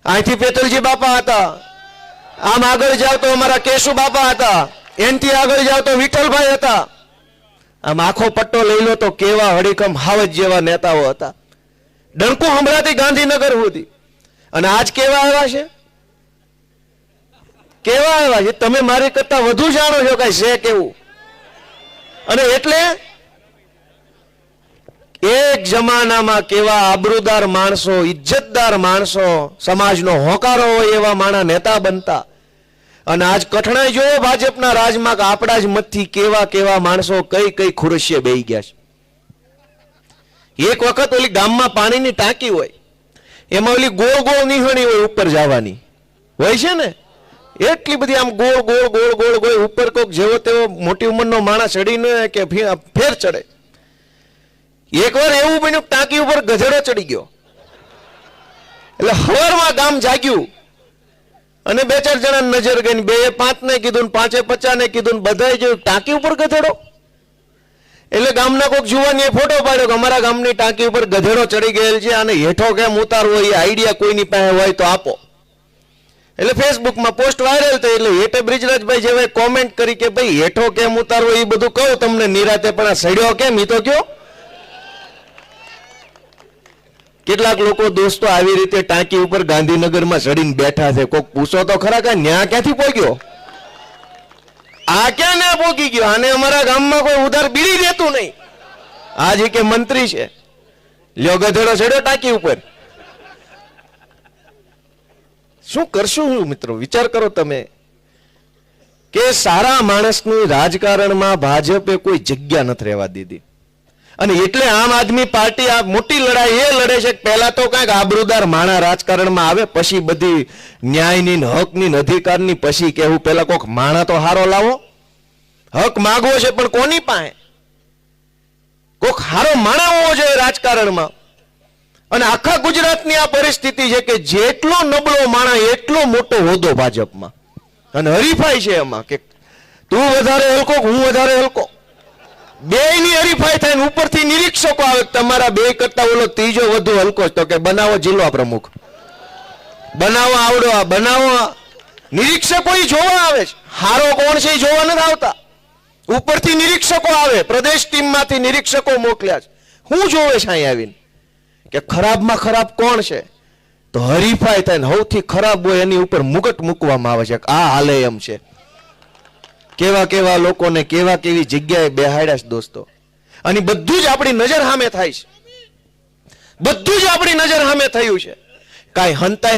અહીંથી પેતલજી બાપા હતા, આમ આગળ જાવ તો અમારા કેશુ બાપા હતા, એનથી આગળ જાવ તો વિઠ્ઠલભાઈ હતા. આમ આખો પટ્ટો લઈ લો તો કેવા હડીકમ હાવજ જેવા નેતાઓ હતા. ડંકો સંભળાતી ગાંધીનગર સુધી. અને આજ કેવા આવ્યા છે, કેવા આવ્યા છે? તમે મારી કરતા વધુ જાણો છો કઈ છે કેવું. અને એટલે એક જમાનામાં કેવા આબરૂદાર માણસો, ઇજ્જતદાર માણસો, સમાજનો હોકારો હોય એવા માણા નેતા બનતા. અને આજ કઠણાઈ જોયો ભાજપના રાજમાં કે આપણા જ મતથી કેવા કેવા માણસો કઈ કઈ ખુરશીએ બેહી ગયા છે. એક વખત ઓલી ગામમાં પાણીની ટાંકી હોય, એમાં ઓલી ગોળ ગોળ નિહણી હોય ઉપર જવાની હોય છે ને, એટલી બધી આમ ગોળ ગોળ ગોળ ગોળ ગોળ ઉપર કોક જેવો તેવો મોટી ઉંમરનો માણસ ચડીને કે ફેર ચડે. એકવાર એવું બન્યું ટાંકી ઉપર ગધેડો ચડી ગયો. એટલે હવારમાં ગામ જાગ્યું અને બે ચાર જણા નજર ગઈ. 2 5 ને કીધું, 5 50 ને કીધું, બધાએ જોયું ટાંકી ઉપર ગધેડો. એટલે ગામના કોઈક જુવાનીએ ફોટો પાડ્યો કે અમારા ગામની ટાંકી ઉપર ગધેડો ચડી ગયેલ છે, અને હેઠો કેમ ઉતારવો એ આઈડિયા કોઈની પાસે હોય તો આપો. એટલે ફેસબુકમાં પોસ્ટ વાયરલ થઈ. એટલે હેઠે બ્રિજરાજભાઈ જેવાએ કોમેન્ટ કરી કે ભાઈ હેઠો કેમ ઉતારવો એ બધું કહું તમને નિરાતે, પણ આ સડ્યો કેમ એ તો કયો. કેટલાક લોકો દોસ્તો આવી રીતે ટાંકી ઉપર ગાંધીનગરમાં ચડીને બેઠા છે. કોક પૂછો તો ખરા કે ન્યા ક્યાંથી પહોંચ્યો, આ ક્યાં ના પહોંચી ગયો? આને અમારા ગામમાં કોઈ ઉધાર બીડી દેતું નહીં. આજે કે મંત્રી છે, લ્યો ગધેડો ચડ્યો ટાંકી ઉપર. શું કરશું મિત્રો? વિચાર કરો તમે કે સારા માણસની રાજકારણમાં ભાજપે કોઈ જગ્યા નથી રહેવા દીધી. અને એટલે આમ આદમી પાર્ટી આ મોટી લડાઈ એ લડે છે કે પહેલા તો કઈક આબરૂદાર માણા રાજકારણમાં આવે, પછી બધી ન્યાયની હકની અધિકારની, પછી કેવું પેલા કોઈક માણા તો હારો લાવો. હક માગવો છે પણ કોની પાસે? કોઈક હારો માણા હોવો જોઈએ રાજકારણમાં. અને આખા ગુજરાતની આ પરિસ્થિતિ છે કે જેટલો નબળો માણા એટલો મોટો હોદ્દો ભાજપમાં. અને હરીફાઈ છે એમાં કે તું વધારે હલકો, હું વધારે હલકો, બેયની હરીફાઈ થાય. ઉપરથી નિરીક્ષકો આવે, તમારા બે કરતા ઓલો ત્રીજો વધુ હલકો. તો કે બનાવો જિલ્લા પ્રમુખ, બનાવો આવડો, આ બનાવો. નિરીક્ષકો જોવા આવે છે, હારો કોણ છે એ જોવા નથી આવતા. ઉપરથી નિરીક્ષકો આવે, પ્રદેશ ટીમમાંથી નિરીક્ષકો મોકલ્યા છે. હું જોવે છે અહીં આવીને કે ખરાબમાં ખરાબ કોણ છે? તો હરીફાઈ થાય, સૌથી ખરાબ હોય એની ઉપર મુગટ મૂકવામાં આવે છે. આ હાલે એમ છે. કેવા કેવા લોકોને કેવા કેવી જગ્યાએ બેહાડ્યા છે દોસ્તો. અને બધું જ આપણી નજર સામે થાય છે, બધું જ આપણી નજર સામે થયું છે. કાંઈ હંતાય